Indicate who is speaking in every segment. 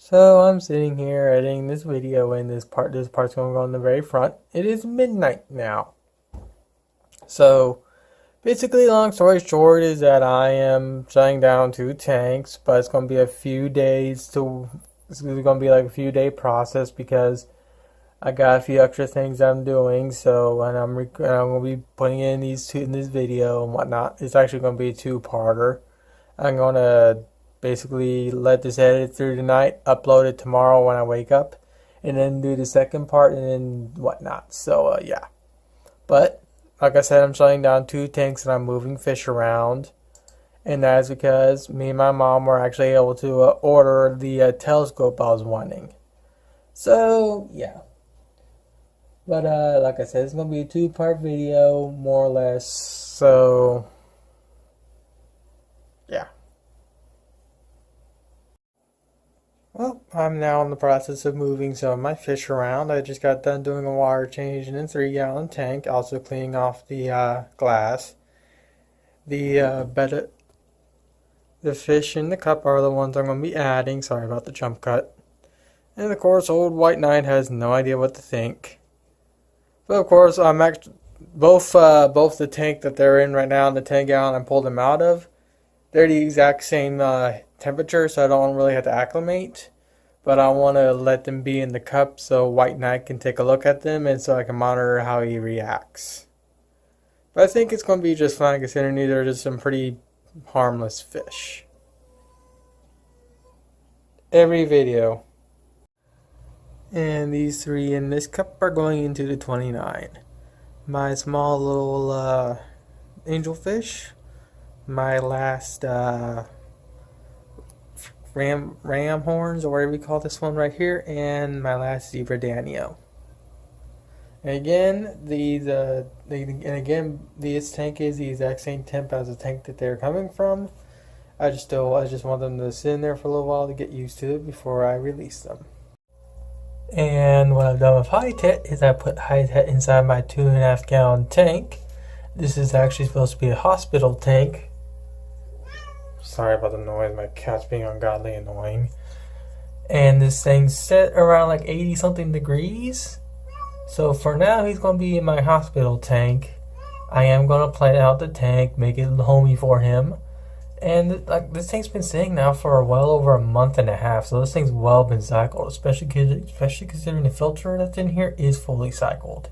Speaker 1: So I'm sitting here editing this video and this part's gonna go on the very front. It is midnight now. So basically long story short is that I am shutting down 2 tanks, but it's gonna be a few days to it's gonna be like a few day process because I got a few extra things I'm doing, so and I'm gonna be putting in this video and whatnot. It's actually gonna be a two-parter. I'm gonna basically let this edit through tonight, upload it tomorrow when I wake up, and then do the second part and then whatnot. So yeah. But like I said, I'm shutting down 2 tanks and I'm moving fish around, and that's because me and my mom were actually able to order the telescope I was wanting. So yeah. But like I said, it's gonna be a two-part video, more or less. So yeah. Well, I'm now in the process of moving some of my fish around. I just got done doing a water change in a 3-gallon tank, also cleaning off the glass. The the fish in the cup are the ones I'm going to be adding. Sorry about the jump cut. And of course, old White Knight has no idea what to think. But of course, I'm actually both the tank that they're in right now and the 10-gallon I pulled them out of. They're the exact same temperature, so I don't really have to acclimate. But I want to let them be in the cup so White Knight can take a look at them and so I can monitor how he reacts. But I think it's going to be just fine considering these are just some pretty harmless fish. Every video. And these 3 in this cup are going into the 29. My small little angelfish. My last ram horns, or whatever we call this one right here, and my last zebra danio. And again, this tank is the exact same temp as the tank that they're coming from. I just want them to sit in there for a little while to get used to it before I release them. And what I've done with Hi-Tet is I put Hi-Tet inside my 2.5-gallon tank. This is actually supposed to be a hospital tank. Sorry about the noise, my cat's being ungodly annoying. And this thing's set around like 80 something degrees. So for now, he's going to be in my hospital tank. I am going to plan out the tank, make it homey for him. And like this thing's been sitting now for well over a month and a half. So this thing's well been cycled, especially considering the filter that's in here is fully cycled.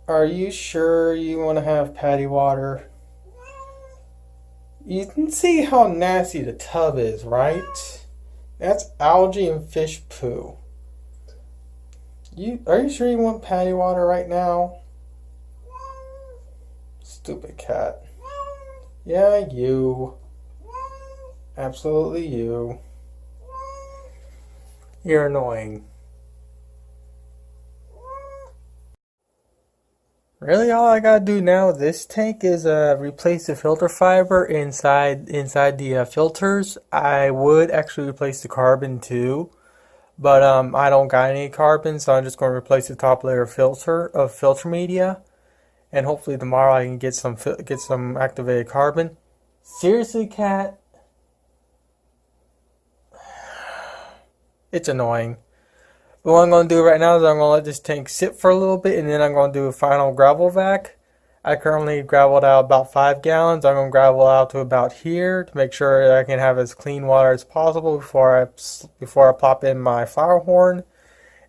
Speaker 1: Are you sure you want to have patty water? You can see how nasty the tub is, right? That's algae and fish poo. Are you sure you want patty water right now? Stupid cat. Yeah, you. Absolutely you. You're annoying. Really, all I gotta do now with this tank is replace the filter fiber inside the filters. I would actually replace the carbon too, but I don't got any carbon, so I'm just going to replace the top layer of filter media, and hopefully tomorrow I can get some activated carbon. Seriously, cat, it's annoying. But what I'm going to do right now is I'm going to let this tank sit for a little bit, and then I'm going to do a final gravel vac. I currently graveled out about 5 gallons. I'm going to gravel out to about here to make sure that I can have as clean water as possible before I plop in my flower horn.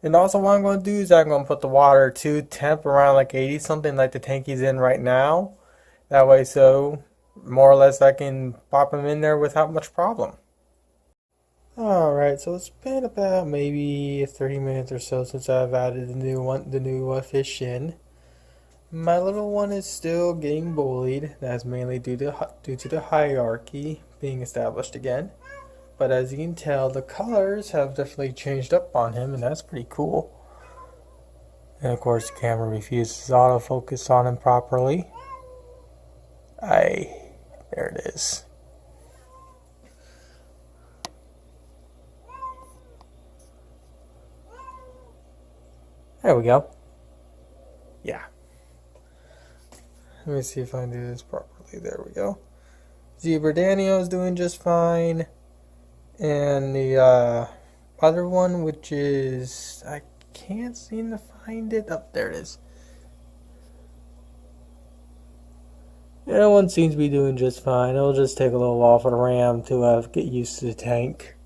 Speaker 1: And also what I'm going to do is I'm going to put the water to temp around like 80 something like the tank he's in right now. That way, so more or less I can pop him in there without much problem. Alright, so it's been about maybe 30 minutes or so since I've added the new fish in. My little one is still getting bullied. That's mainly due to the hierarchy being established again. But as you can tell, the colors have definitely changed up on him, and that's pretty cool. And of course, the camera refuses autofocus on him properly. There it is. There we go. Yeah. Let me see if I can do this properly. There we go. Zebra Danio is doing just fine. And the other one, which is, I can't seem to find it. Oh, there it is. That one seems to be doing just fine. It'll just take a little while for the RAM to get used to the tank.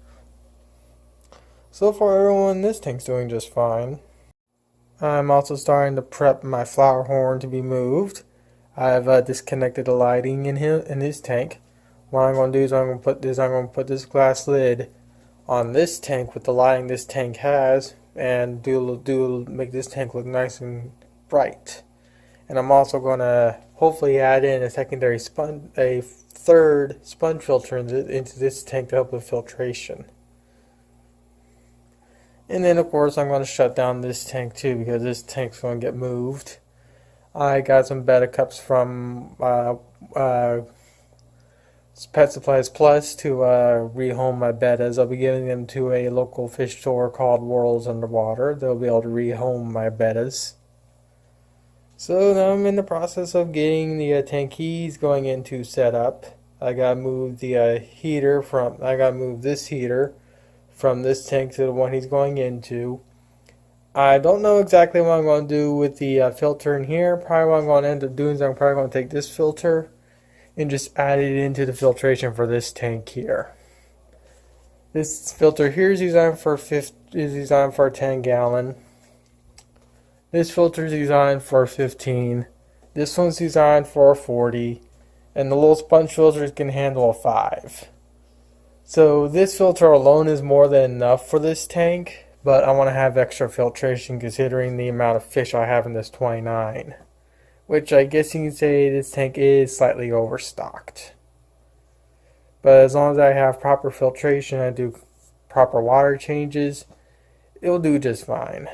Speaker 1: So far, everyone, this tank's doing just fine. I'm also starting to prep my flower horn to be moved. I've disconnected the lighting in his tank. What I'm going to do is I'm going to put this glass lid on this tank with the lighting this tank has, and make this tank look nice and bright. And I'm also going to hopefully add in a third sponge filter into this tank to help with filtration. And then of course I'm going to shut down this tank too, because this tank's going to get moved. I got some betta cups from Pet Supplies Plus to rehome my bettas. I'll be giving them to a local fish store called Worlds Underwater. They'll be able to rehome my bettas. So now I'm in the process of getting the tank keys going into setup. I gotta move the heater from. I gotta move this heater from this tank to the one he's going into. I don't know exactly what I'm going to do with the filter in here. Probably what I'm going to end up doing is I'm probably going to take this filter and just add it into the filtration for this tank here. This filter here is designed for a 10 gallon. This filter is designed for 15. This one's designed for a 40, and the little sponge filters can handle a 5. So this filter alone is more than enough for this tank, but I want to have extra filtration considering the amount of fish I have in this 29. Which I guess you can say this tank is slightly overstocked. But as long as I have proper filtration and do proper water changes, it'll do just fine.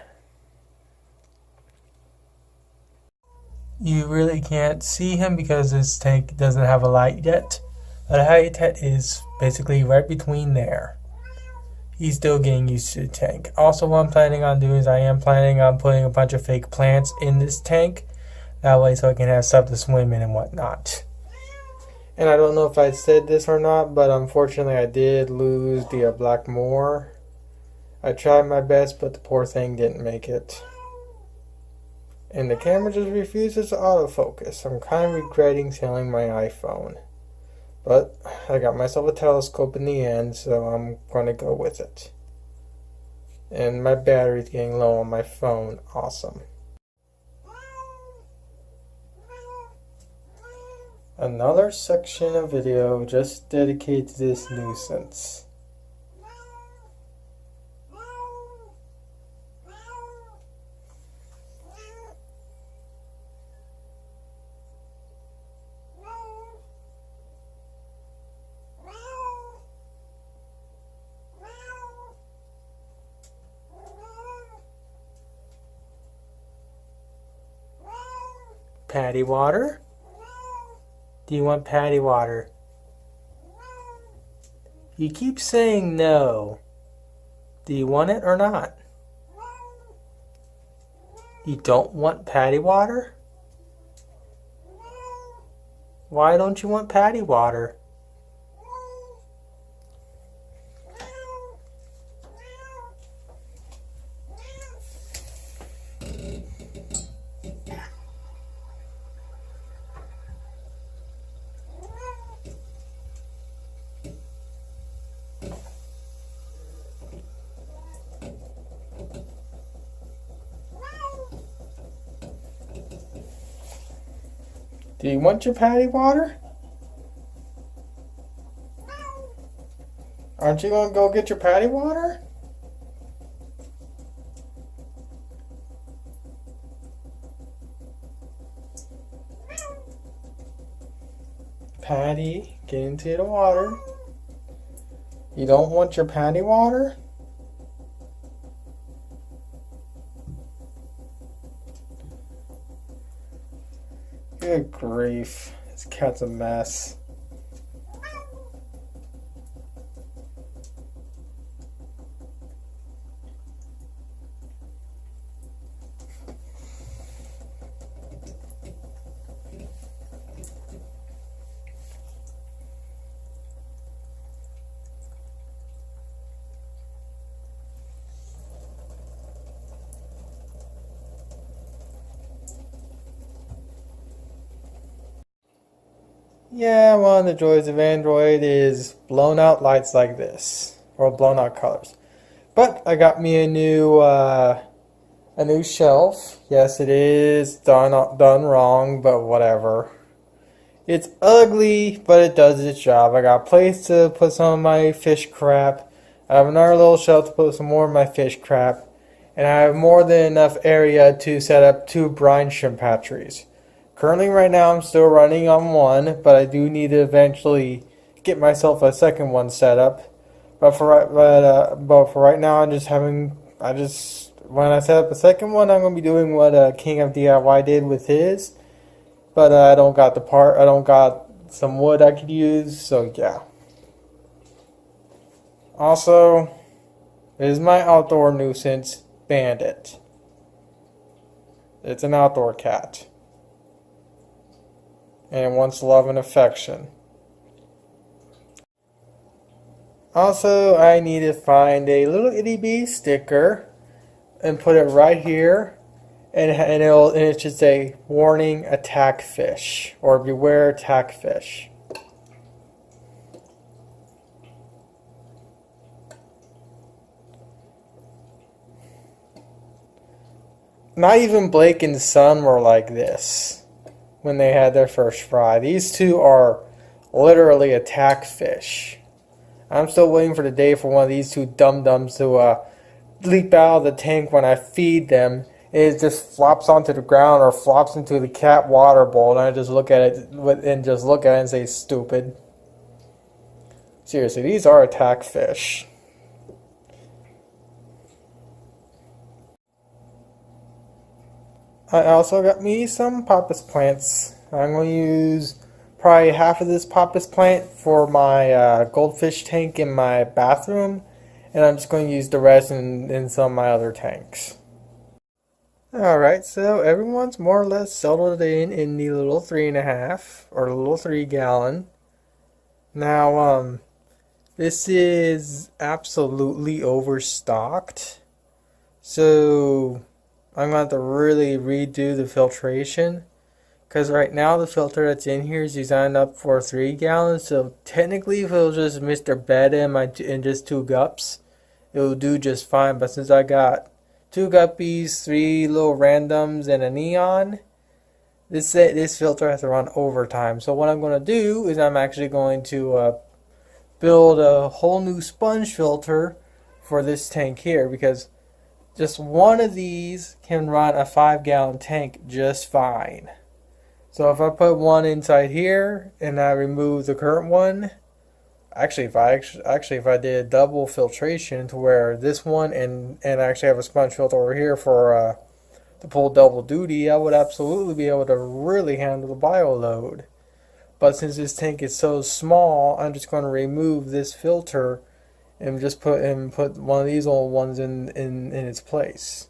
Speaker 1: You really can't see him because this tank doesn't have a light yet. But Habitat is basically right between there. He's still getting used to the tank. Also, what I'm planning on doing is I am planning on putting a bunch of fake plants in this tank. That way so I can have stuff to swim in and whatnot. And I don't know if I said this or not, but unfortunately I did lose the black moor. I tried my best, but the poor thing didn't make it. And the camera just refuses to autofocus. I'm kind of regretting selling my iPhone. But I got myself a telescope in the end, so I'm going to go with it. And my battery's getting low on my phone. Awesome. Another section of video just dedicated to this nuisance. Patty water? Do you want patty water? You keep saying no. Do you want it or not? You don't want patty water? Why don't you want patty water? Do you want your patty water? Aren't you going to go get your patty water? Patty, get into the water. You don't want your patty water? Good grief. This cat's a mess. Yeah, one of the joys of Android is blown out lights like this, or blown out colors. But I got me a new shelf. Yes, it is done wrong, but whatever. It's ugly, but it does its job. I got a place to put some of my fish crap. I have another little shelf to put some more of my fish crap. And I have more than enough area to set up 2 brine shrimp hatcheries. Currently, right now, I'm still running on one, but I do need to eventually get myself a second one set up. But for right now, when I set up a second one, I'm gonna be doing what King of DIY did with his. But I don't got the part. I don't got some wood I could use. So yeah. Also, is my outdoor nuisance Bandit. It's an outdoor cat. And it wants love and affection. Also, I need to find a little itty bitty sticker and put it right here, and it should say warning attack fish or beware attack fish. Not even Blake and Son were like this when they had their first fry. These two are literally attack fish. I'm still waiting for the day for one of these two dum-dums to leap out of the tank when I feed them. It just flops onto the ground or flops into the cat water bowl, and I just look at it and say, stupid. Seriously, these are attack fish. I also got me some Papas plants. I'm going to use probably half of this Papas plant for my goldfish tank in my bathroom, and I'm just going to use the rest in some of my other tanks. Alright, so everyone's more or less settled in the little 3.5 or little 3 gallon. Now, this is absolutely overstocked, so I'm going to have to really redo the filtration, because right now the filter that's in here is designed up for 3 gallons, so technically if it was just Mr. Betta and just 2 gups, it will do just fine. But since I got 2 guppies, 3 little randoms, and a neon, this filter has to run overtime. So what I'm going to do is I'm actually going to build a whole new sponge filter for this tank here, because just one of these can run a 5-gallon tank just fine. So if I put one inside here and I remove the current one, if I did double filtration to where this one and actually have a sponge filter over here for to pull double duty, I would absolutely be able to really handle the bio load. But since this tank is so small, I'm just going to remove this filter and just put one of these old ones in its place.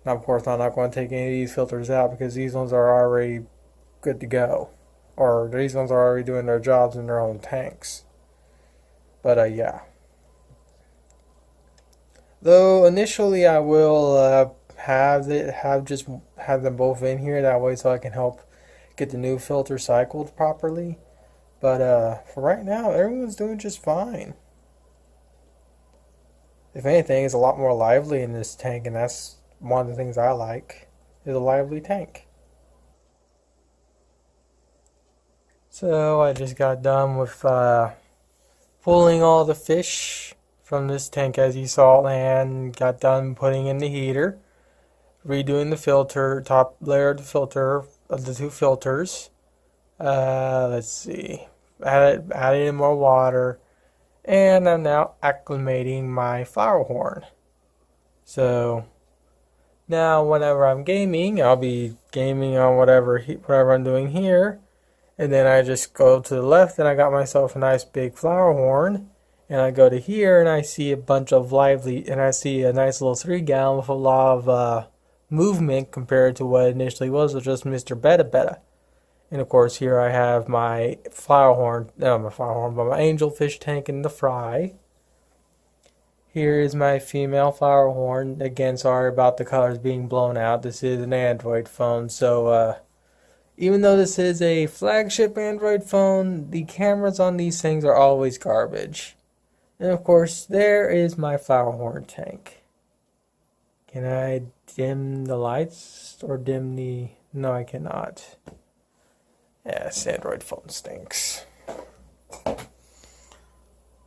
Speaker 1: Now, of course, I'm not going to take any of these filters out because these ones are already good to go, or these ones are already doing their jobs in their own tanks. But yeah. Though initially I will have them both in here, that way so I can help get the new filter cycled properly. But for right now, everyone's doing just fine. If anything, it's a lot more lively in this tank, and that's one of the things I like, is a lively tank. So I just got done with pulling all the fish from this tank, as you saw, and got done putting in the heater, redoing the filter, top layer of the filter of the 2 filters. Let's see, added in more water. And I'm now acclimating my flower horn. So now whenever I'm gaming, I'll be gaming on whatever I'm doing here. And then I just go to the left and I got myself a nice big flower horn. And I go to here and I see a bunch of I see a nice little 3-gallon with a lot of movement compared to what it initially was just Mr. Betta. And of course, here I have my but my angelfish tank in the fry. Here is my female flower horn. Again, sorry about the colors being blown out. This is an Android phone, so Even though this is a flagship Android phone, the cameras on these things are always garbage. And of course, there is my flower horn tank. Can I dim the lights or dim the... No, I cannot. Yes, Android phone stinks.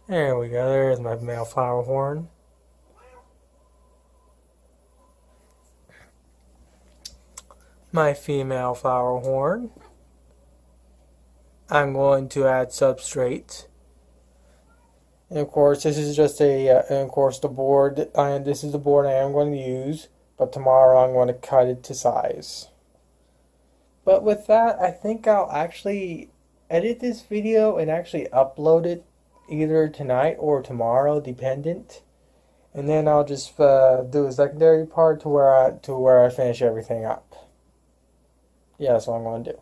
Speaker 1: There we go, there's my male flower horn. My female flower horn. I'm going to add substrate. And of course, this is just and of course the board, this is the board I am going to use, but tomorrow I'm going to cut it to size. But with that, I think I'll actually edit this video and actually upload it either tonight or tomorrow, dependent. And then I'll just do a secondary part to where I finish everything up. Yeah, that's what I'm going to do.